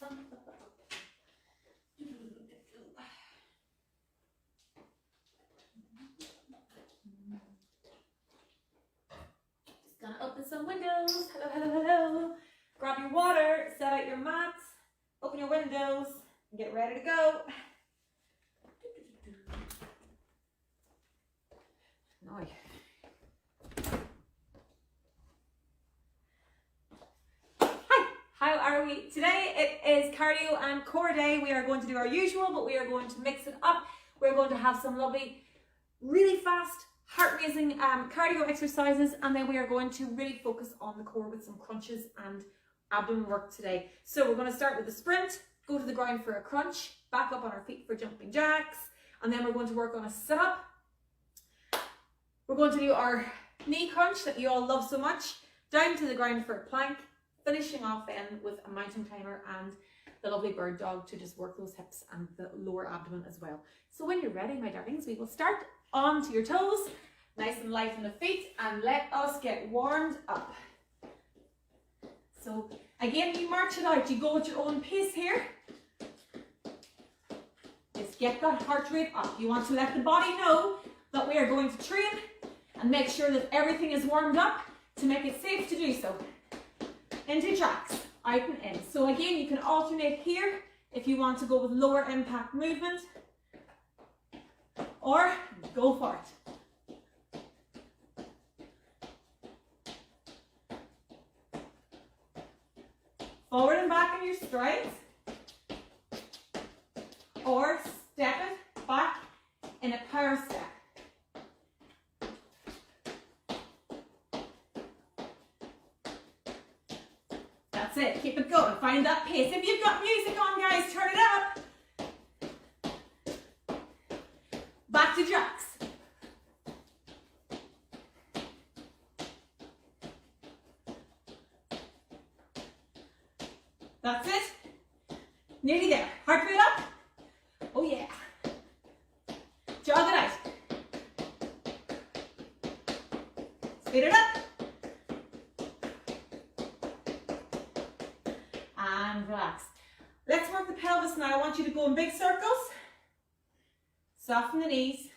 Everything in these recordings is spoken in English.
Just gonna open some windows. Hello, hello, hello. Grab your water, set out your mats, open your windows, and get ready to go. No. How are we? Today it is cardio and core day. We are going to do our usual, but we are going to mix it up. We're going to have some lovely, really fast, heart-raising cardio exercises, and then we are going to really focus on the core with some crunches and abdomen work today. So we're going to start with the sprint, go to the ground for a crunch, back up on our feet for jumping jacks, and then we're going to work on a sit-up. We're going to do our knee crunch that you all love so much, down to the ground for a plank, finishing off then with a mountain climber and the lovely bird dog to just work those hips and the lower abdomen as well. So when you're ready, my darlings, we will start onto your toes, nice and light on the feet, and let us get warmed up. So again, you march it out, you go at your own pace here. Just get that heart rate up. You want to let the body know that we are going to train and make sure that everything is warmed up to make it safe to do so. Into jacks, out and in. So again, you can alternate here if you want to go with lower impact movement, or go for it. Forward and back in your strides, or step it back in a power step. That's it, keep it going, find that pace. If you've got music on, guys, turn it up. Back to jacks. That's it. Nearly there. Heart rate up. Oh yeah. Jog it out. Speed it up. And relax. Let's work the pelvis now. I want you to go in big circles. Soften the knees.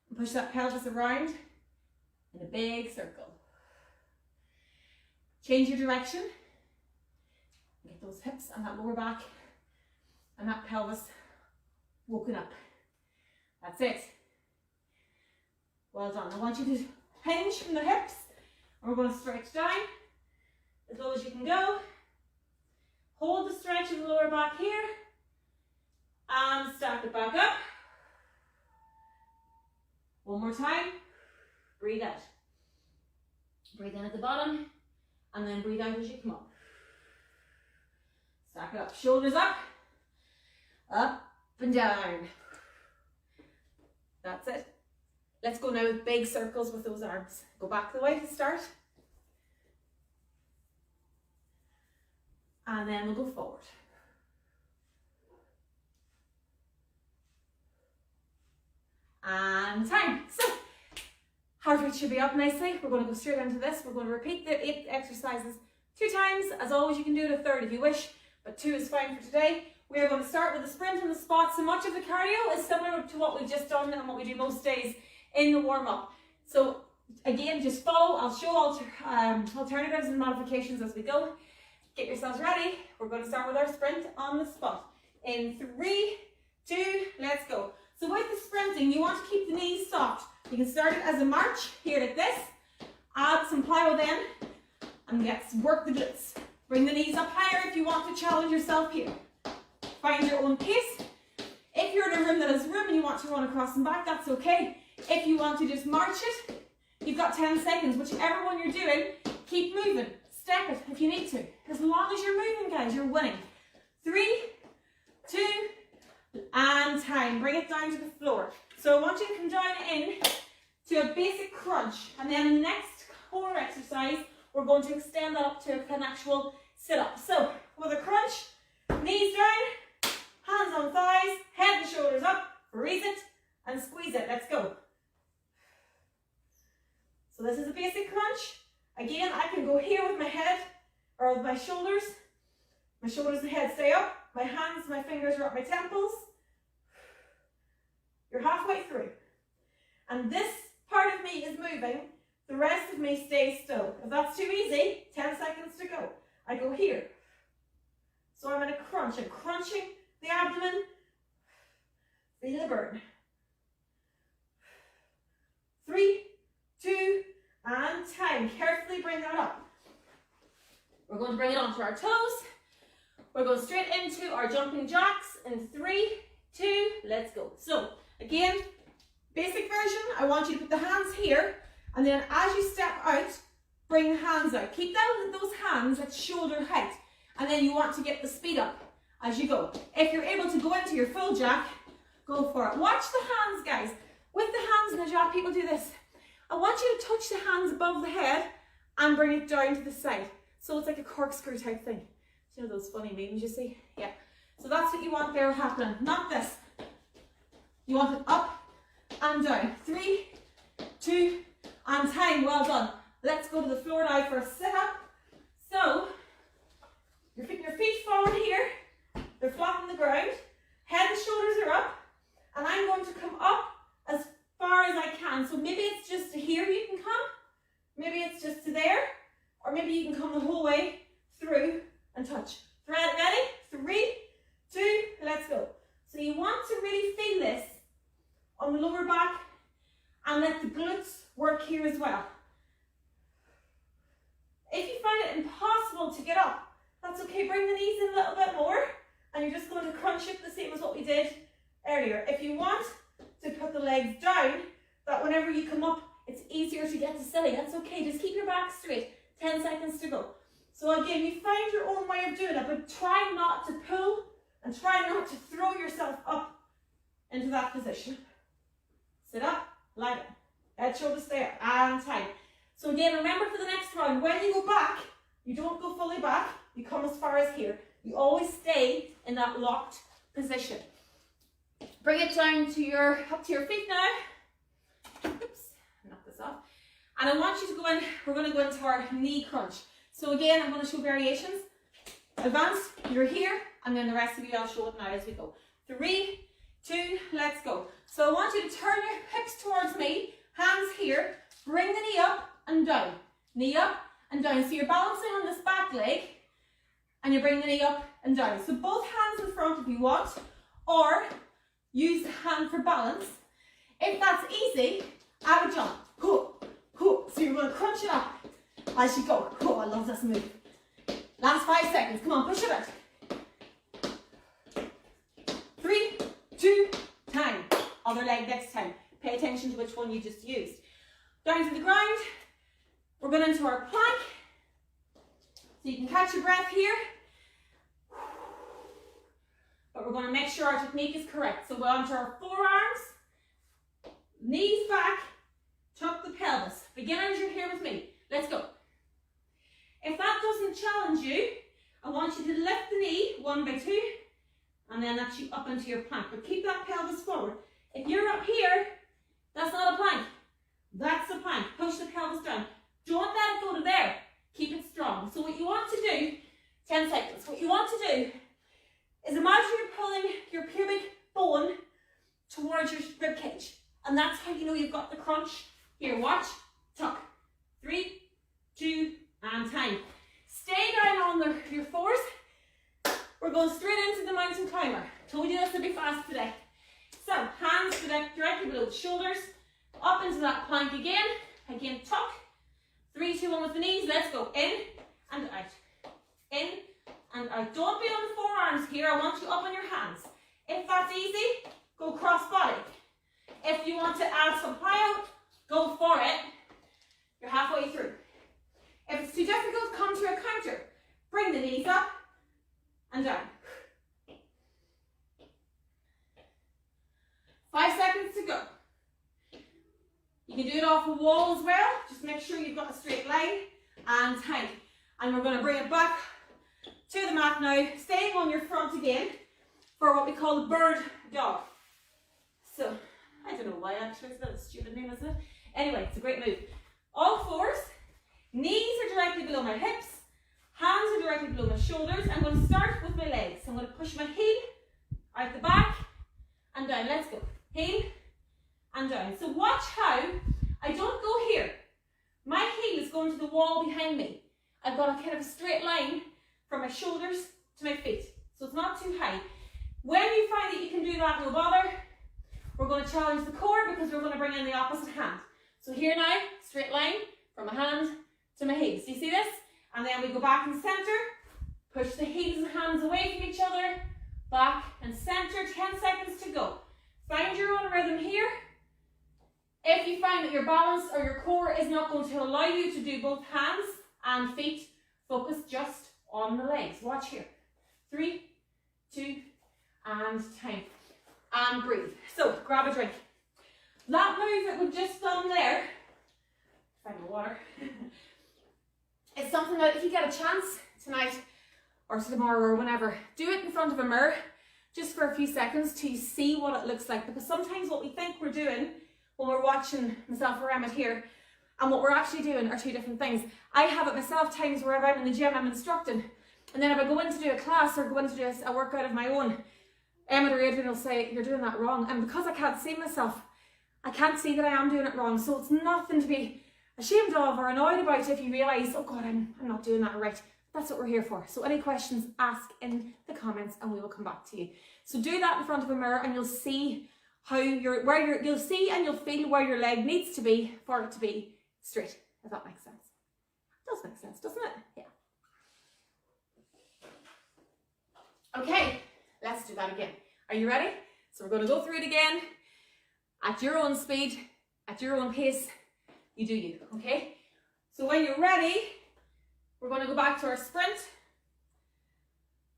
And push that pelvis around in a big circle. Change your direction. Get those hips and that lower back and that pelvis woken up. That's it. Well done. I want you to hinge from the hips, and we're going to stretch down as low as you can go. Hold the stretch of the lower back here and stack it back up. One more time. Breathe out. Breathe in at the bottom and then breathe out as you come up. Stack it up. Shoulders up and down. That's it. Let's go now with big circles with those arms. Go back the way to start. And then we'll go forward. And time. So, heart rate should be up nicely. We're going to go straight into this. We're going to repeat the 8 exercises 2 times. As always, you can do it a third if you wish, but 2 is fine for today. We are going to start with the sprint on the spot. So much of the cardio is similar to what we've just done and what we do most days in the warm-up. So again, just follow. I'll show alternatives and modifications as we go. Get yourselves ready. We're going to start with our sprint on the spot. In 3, 2, let's go. So with the sprinting, you want to keep the knees soft. You can start it as a march, here like this. Add some plyo then, and work the glutes. Bring the knees up higher if you want to challenge yourself here. Find your own pace. If you're in a room that has room and you want to run across and back, that's okay. If you want to just march it, you've got 10 seconds. Whichever one you're doing, keep moving. Step it if you need to. As long as you're moving, guys, you're winning. 3, 2, and time. Bring it down to the floor. So I want you to come down in to a basic crunch. And then the next core exercise, we're going to extend that up to an actual sit-up. So with a crunch, knees down, hands on thighs, head and shoulders up, raise it and squeeze it. Let's go. So this is a basic crunch. Again, I can go here with my head or with my shoulders. My shoulders the head stay up. My hands, my fingers are at my temples. You're halfway through. And this part of me is moving. The rest of me stays still. If that's too easy, 10 seconds to go. I go here. So I'm in a crunch. I'm crunching the abdomen. Feel the burn. 3, 2, and time. Carefully bring that up. We're going to bring it onto our toes. We're going straight into our jumping jacks in 3, 2, let's go. So again, basic version, I want you to put the hands here, and then as you step out, bring the hands out. Keep those hands at shoulder height, and then you want to get the speed up as you go. If you're able to go into your full jack, go for it. Watch the hands, guys. With the hands in the jack, people do this. I want you to touch the hands above the head and bring it down to the side. So it's like a corkscrew type thing. You know those funny memes you see? Yeah. So that's what you want there happening, not this. You want it up and down. 3, 2, and time. Well done. Let's go to the floor now for a sit-up. So, you're putting your feet forward here. They're flat on the ground. Head and shoulders are up. And I'm going to come up as far as I can. So maybe it's just to here you can come. Maybe it's just to there. Or maybe you can come the whole way through and touch. Thread ready? 3, 2, let's go. So you want to really feel this on the lower back and let the glutes work here as well. If you find it impossible to get up, that's okay. Bring the knees in a little bit more and you're just going to crunch it the same as what we did earlier. If you want to put the legs down, that whenever you come up, it's easier to get to silly. That's okay. Just keep your back straight. 10 seconds to go. So again, you find your own way of doing it, but try not to pull and try not to throw yourself up into that position. Sit up, lie down. Head, shoulders stay up, and tight. So again, remember for the next round, when you go back, you don't go fully back, you come as far as here. You always stay in that locked position. Bring it down to up to your feet now. Oops, knock this off. And I want you to go in, we're going to go into our knee crunch. So again, I'm going to show variations. Advance, you're here, and then the rest of you, I'll show it now as we go. 3, 2, let's go. So I want you to turn your hips towards me, hands here, bring the knee up and down. Knee up and down. So you're balancing on this back leg, and you bring the knee up and down. So both hands in front if you want, or use the hand for balance. If that's easy, I would jump. So you're going to crunch it up as you go. I love this move. Last 5 seconds. Come on, push it out. 3, 2, time. Other leg next time. Pay attention to which one you just used. Down to the ground. We're going into our plank. So you can catch your breath here. But we're going to make sure our technique is correct. So we're onto our forearms. Knees back. Tuck the pelvis. Beginners, you're here with me. Let's go. If that doesn't challenge you, I want you to lift the knee 1 by 2, and then that's you up into your plank. But keep that pelvis forward. If you're up here, that's not a plank. That's a plank. Push the pelvis down. Don't let it go to there. Keep it strong. So what you want to do, 10 seconds, what you want to do is imagine you're pulling your pubic bone towards your rib cage. And that's how you know you've got the crunch. Here, watch, tuck. 3, 2, and time. Stay down on your fours. We're going straight into the mountain climber. Told you this would be fast today. So, hands directly below the shoulders. Up into that plank again. Again, tuck. 3, 2, 1 with the knees. Let's go. In and out. In and out. Don't be on the forearms here. I want you up on your hands. If that's easy, go cross body. If you want to add some plyo, go for it. You're halfway through. If it's too difficult, come to a counter. Bring the knees up and down. 5 seconds to go. You can do it off a wall as well. Just make sure you've got a straight line and tight. And we're going to bring it back to the mat now, staying on your front again for what we call the bird dog. So, I don't know why actually, it's not a stupid name, is it? Anyway, it's a great move. All fours, knees are directly below my hips, Hands are directly below my shoulders. I'm going to start with my legs. I'm going to push my heel out the back and down. Let's go. Heel and down. So watch how I don't go here. My heel is going to the wall behind me. I've got a kind of a straight line from my shoulders to my feet. So it's not too high. When you find that you can do that, no bother. We're going to challenge the core because we're going to bring in the opposite hand. So here now, straight line from my hand to my heels. Do you see this? And then we go back and center. Push the heels and hands away from each other. Back and center. 10 seconds to go. Find your own rhythm here. If you find that your balance or your core is not going to allow you to do both hands and feet, focus just on the legs. Watch here. 3, 2, and time. And breathe. So, grab a drink. That move that we've just done there, find my water, it's something that if you get a chance tonight or tomorrow or whenever, do it in front of a mirror just for a few seconds to see what it looks like. Because sometimes what we think we're doing when we're watching myself or Emmett here and what we're actually doing are two different things. I have it myself times where if I'm in the gym, I'm instructing. And then if I go in to do a class or go in to do a workout of my own, Emmett or Adrian will say, you're doing that wrong. And because I can't see myself, I can't see that I am doing it wrong. So it's nothing to be ashamed of or annoyed about if you realise, oh God, I'm not doing that right. That's what we're here for. So any questions, ask in the comments and we will come back to you. So do that in front of a mirror and you'll see how you'll see and you'll feel where your leg needs to be for it to be straight, if that makes sense. It does make sense, doesn't it? Yeah. Okay, let's do that again. Are you ready? So we're going to go through it again at your own speed, at your own pace. You do you, okay? So when you're ready, we're going to go back to our sprint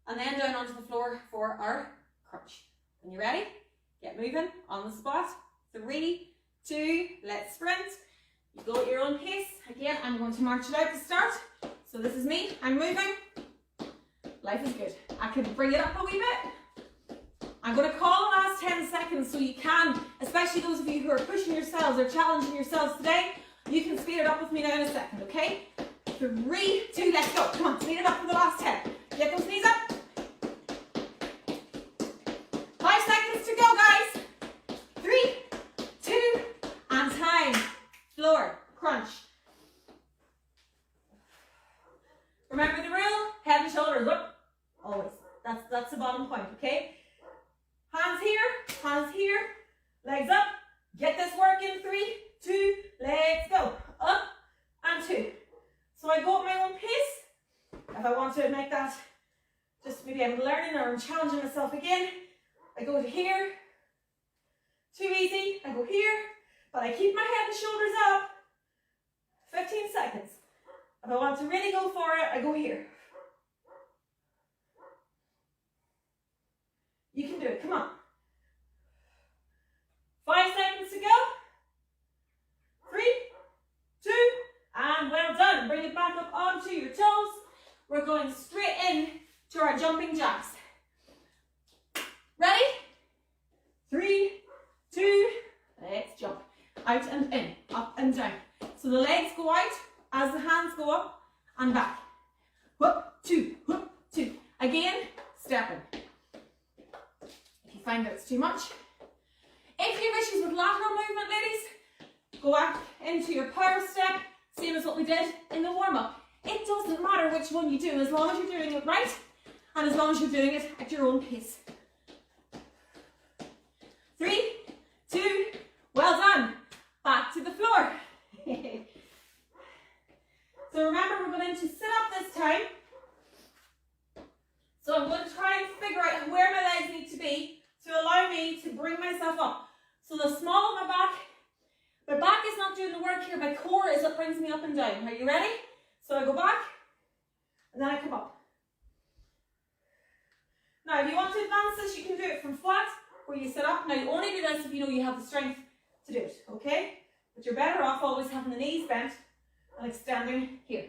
and then down onto the floor for our crunch. When you're ready, get moving on the spot. 3, 2, let's sprint. You go at your own pace. Again, I'm going to march it out to start. So this is me, I'm moving. Life is good. I could bring it up a wee bit. I'm going to call the last 10 seconds so you can, especially those of you who are pushing yourselves or challenging yourselves today, you can speed it up with me now in a second, okay? 3, 2, let's go. Come on, speed it up for the last 10. Get those knees up. 5 seconds to go, guys. 3, 2, and time. Floor, crunch. Remember the rule, head and shoulders up, always. That's the bottom point, okay? Hands here, legs up. Get this work in. 3, 2, let's go. Up and 2. So I go at my own pace. If I want to make that, just maybe I'm learning or I'm challenging myself again, I go to here. Too easy, I go here, but I keep my head and shoulders up. 15 seconds. If I want to really go for it, I go here. You can do it, come on. 5 seconds to go. 3, 2, and well done. Bring it back up onto your toes. We're going straight in to our jumping jacks. Ready? 3, 2, let's jump. Out and in, up and down. So the legs go out as the hands go up and back. Whoop, 2, whoop, 2. Again, stepping. If you find that it's too much. If you have issues with lateral movement, ladies, go back into your power step, same as what we did in the warm-up. It doesn't matter which one you do, as long as you're doing it right, and as long as you're doing it at your own pace. 3, 2, well done. Back to the floor. So remember, we're going to sit up this time. So I'm going to try and figure out where my legs need to be to allow me to bring myself up. So the small of my back is not doing the work here. My core is what brings me up and down. Are you ready? So I go back and then I come up. Now, if you want to advance this, you can do it from flat where you sit up. Now, you only do this if you know you have the strength to do it, okay? But you're better off always having the knees bent and extending here.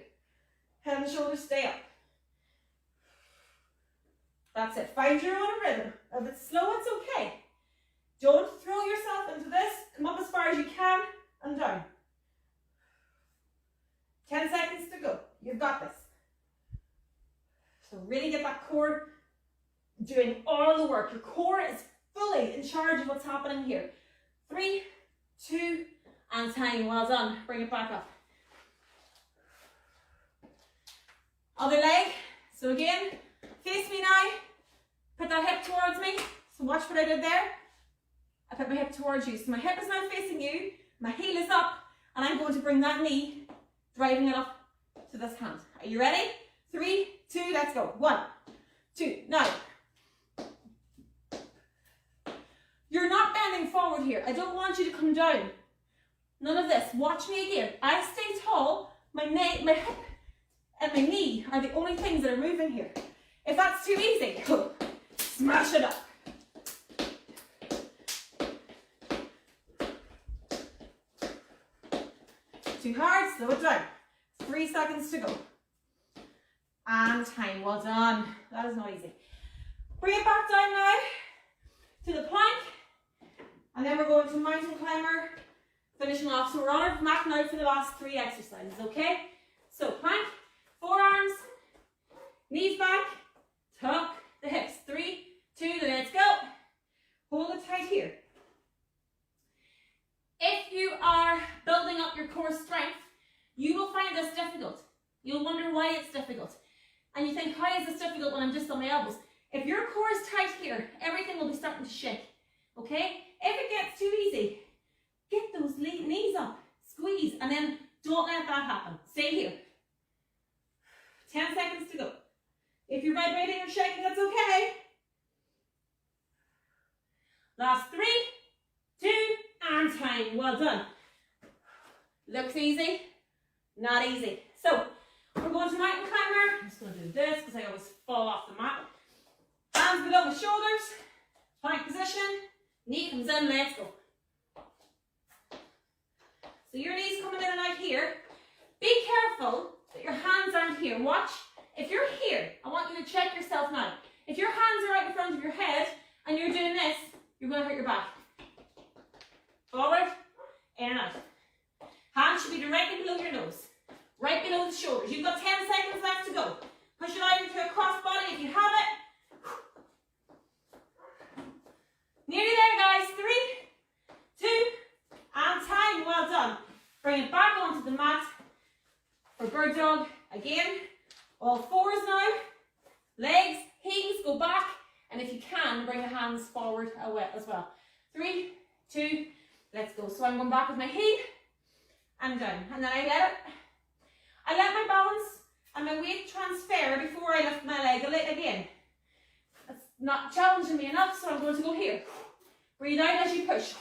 Head and shoulders stay up. That's it. Find your own rhythm. If it's slow, it's okay. Don't throw yourself into this. Come up as far as you can and down. 10 seconds to go. You've got this. So really get that core doing all the work. Your core is fully in charge of what's happening here. 3, 2, and time. Well done. Bring it back up. Other leg. So again, face me now. Put that hip towards me. So watch what I did there. I put my hip towards you. So my hip is now facing you. My heel is up. And I'm going to bring that knee, driving it up to this hand. Are you ready? 3, 2, let's go. 1, 2, now. You're not bending forward here. I don't want you to come down. None of this. Watch me again. I stay tall. My hip and my knee are the only things that are moving here. If that's too easy, smash it up. Too hard, slow it down. 3 seconds to go. And time, well done. That is not easy. Bring it back down now to the plank. And then we're going to mountain climber, finishing off. So we're on our mat now for the last 3 exercises, okay? So plank, forearms, knees back, tuck the hips. 3, 2, let's go. Hold it tight here. If you are building up your core strength, you will find this difficult. You'll wonder why it's difficult. And you think, how is this difficult when I'm just on my elbows? If your core is tight here, everything will be starting to shake. Okay? If it gets too easy, get those knees up, squeeze, and then don't let that happen. Stay here. 10 seconds to go. If you're vibrating or shaking, that's okay. Last 3, 2, and time. Well done. Looks easy, not easy. So, we're going to mountain climber. I'm just going to do this because I always fall off the mat. Hands below the shoulders, plank position, knee comes in, let's go. So your knees coming in and out here. Be careful that your hands aren't here. Watch, if you're here, I want you to check yourself now. If your hands are right in front of your head and you're doing this, you're going to hurt your back. Forward, in and out. Hands should be directly below your nose, right below the shoulders. You've got 10 seconds left to go. Push it out into a cross body if you have it. Nearly there, guys. 3, 2, and time. Well done. Bring it back onto the mat for bird dog. Again, all fours now. Legs, heels, go back. And if you can, bring the hands forward as well. 3, 2, let's go. So I'm going back with my heel and down. And then I let my balance and my weight transfer before I lift my leg again. That's not challenging me enough, so I'm going to go here. Breathe out as you push.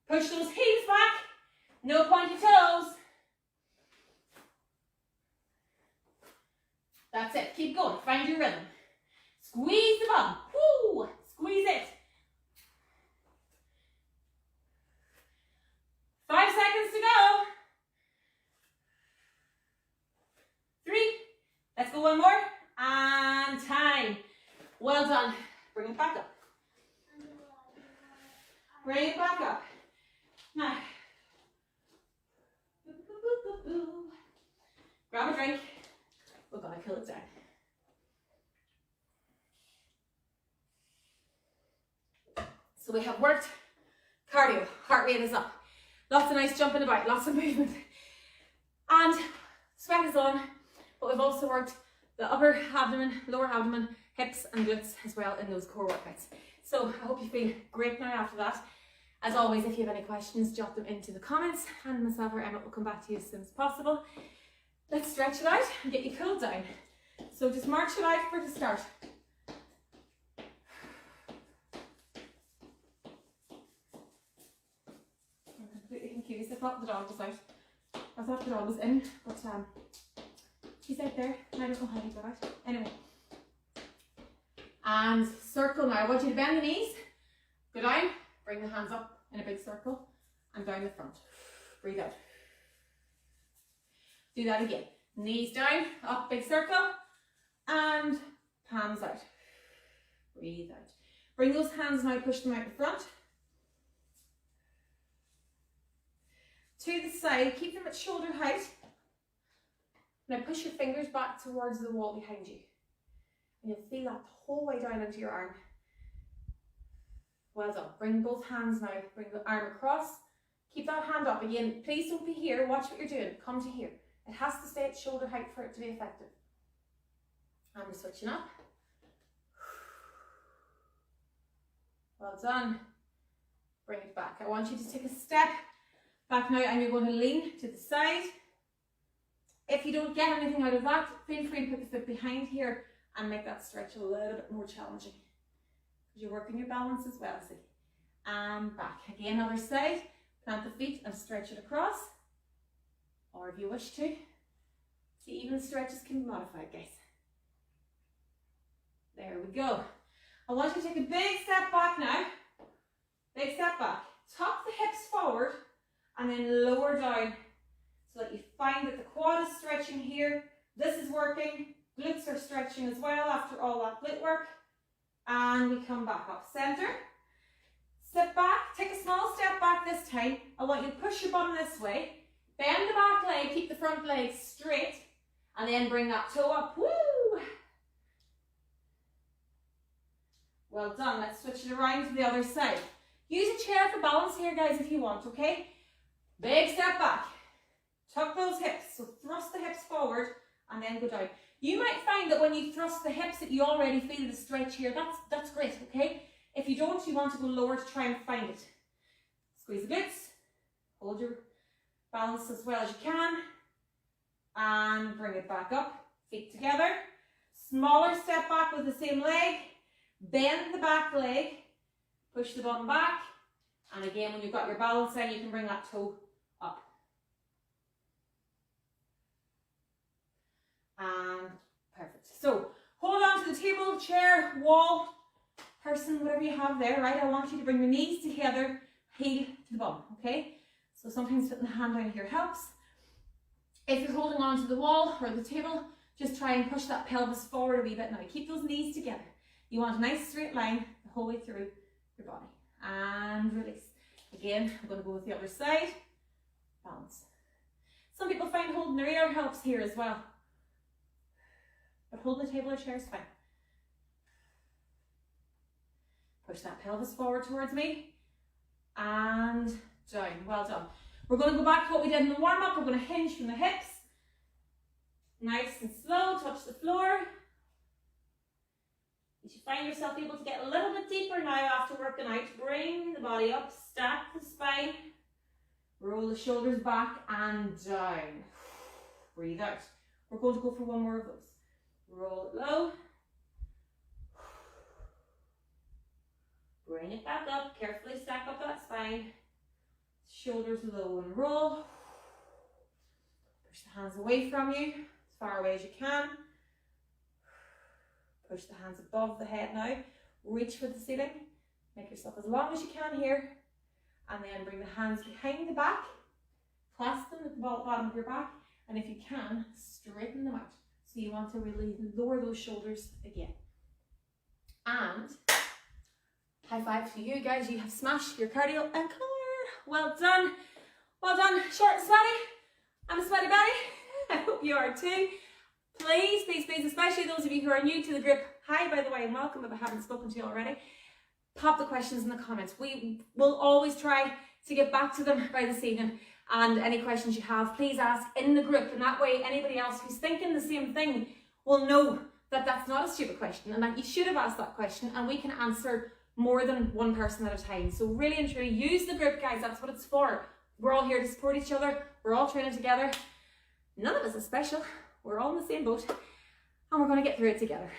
Push those heels back. No pointy toes. That's it. Keep going. Find your rhythm. Squeeze the bum. Woo! Squeeze it. 5 seconds to go. 3. Let's go one more. And time. Well done. Bring it back up. Bring it back up. Now. Grab a drink. We're going to cool it down. So we have worked cardio. Heart rate is up. Lots of nice jumping about. Lots of movement. And sweat is on. But we've also worked the upper abdomen, lower abdomen, hips and glutes as well in those core workouts. So I hope you feel great now after that. As always, if you have any questions, jot them into the comments and myself or Emma will come back to you as soon as possible. Let's stretch it out and get you cooled down. So just march it out for the start. I'm completely confused. I thought the dog was out. I thought the dog was in, but he's out there. I don't know how he got out. Anyway. And circle now. I want you to bend the knees. Go down. Bring the hands up in a big circle and down the front. Breathe out. Do that again. Knees down, up, big circle, and palms out. Breathe out. Bring those hands now, push them out in front. To the side, keep them at shoulder height. Now push your fingers back towards the wall behind you. And you'll feel that the whole way down into your arm. Well done. Bring both hands now. Bring the arm across. Keep that hand up. Again, please don't be here. Watch what you're doing. Come to here. It has to stay at shoulder height for it to be effective. And we're switching up. Well done. Bring it back. I want you to take a step back now, and you're going to lean to the side. If you don't get anything out of that, feel free to put the foot behind here and make that stretch a little bit more challenging. Because you're working your balance as well, see. And back. Again, other side. Plant the feet and stretch it across. Or if you wish to. See, even stretches can be modified, guys. There we go. I want you to take a big step back now. Big step back. Tuck the hips forward and then lower down so that you find that the quad is stretching here. This is working. Glutes are stretching as well after all that glute work. And we come back up. Center. Step back. Take a small step back this time. I want you to push your bum this way. Bend the back leg. Keep the front leg straight. And then bring that toe up. Woo! Well done. Let's switch it around to the other side. Use a chair for balance here, guys, if you want, okay? Big step back. Tuck those hips. So thrust the hips forward and then go down. You might find that when you thrust the hips that you already feel the stretch here. That's great, okay? If you don't, you want to go lower to try and find it. Squeeze the glutes. Hold your balance as well as you can. And bring it back up. Feet together. Smaller step back with the same leg. Bend the back leg. Push the bum back. And again, when you've got your balance in, you can bring that toe up. And perfect. So hold on to the table, chair, wall, person, whatever you have there, right? I want you to bring your knees together, heel to the bum, okay? So sometimes putting the hand down here helps. If you're holding on to the wall or the table, just try and push that pelvis forward a wee bit now. Keep those knees together. You want a nice straight line the whole way through your body. And release. Again, I'm going to go with the other side. Balance. Some people find holding their ear helps here as well. But holding the table or chair is fine. Push that pelvis forward towards me. And down. Well done. We're going to go back to what we did in the warm-up. We're going to hinge from the hips. Nice and slow. Touch the floor. You should find yourself able to get a little bit deeper now after working out. Bring the body up. Stack the spine. Roll the shoulders back and down. Breathe out. We're going to go for one more of those. Roll it low. Bring it back up. Carefully stack up that spine. Shoulders low and roll. Push the hands away from you, as far away as you can. Push the hands above the head now. Reach for the ceiling. Make yourself as long as you can here. And then bring the hands behind the back. Clasp them at the bottom of your back. And if you can, straighten them out. So you want to really lower those shoulders again. And high five to you guys. You have smashed your cardio and core. Well done. Well done. Short and sweaty. I'm a sweaty belly. I hope you are too. Please, please, please, especially those of you who are new to the group. Hi, by the way, and welcome if I haven't spoken to you already. Pop the questions in the comments. We will always try to get back to them by this evening. And any questions you have, please ask in the group. And that way, anybody else who's thinking the same thing will know that that's not a stupid question and that you should have asked that question, and we can answer more than one person at a time. So really and truly use the group, guys. That's what it's for. We're all here to support each other. We're all training together. None of us is special. We're all in the same boat and we're going to get through it together.